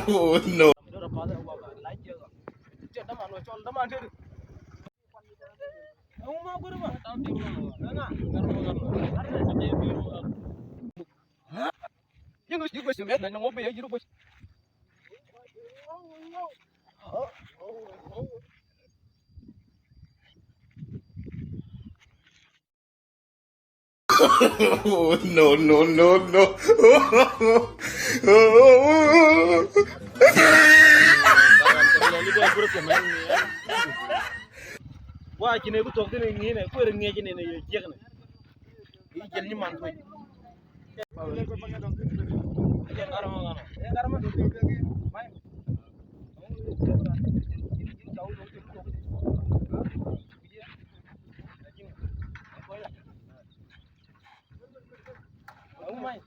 Oh no. Oh no no no no. Wah, kini aku talk ni ni, aku orang ni kini ni, jangan. Ini jadi mantu. Main.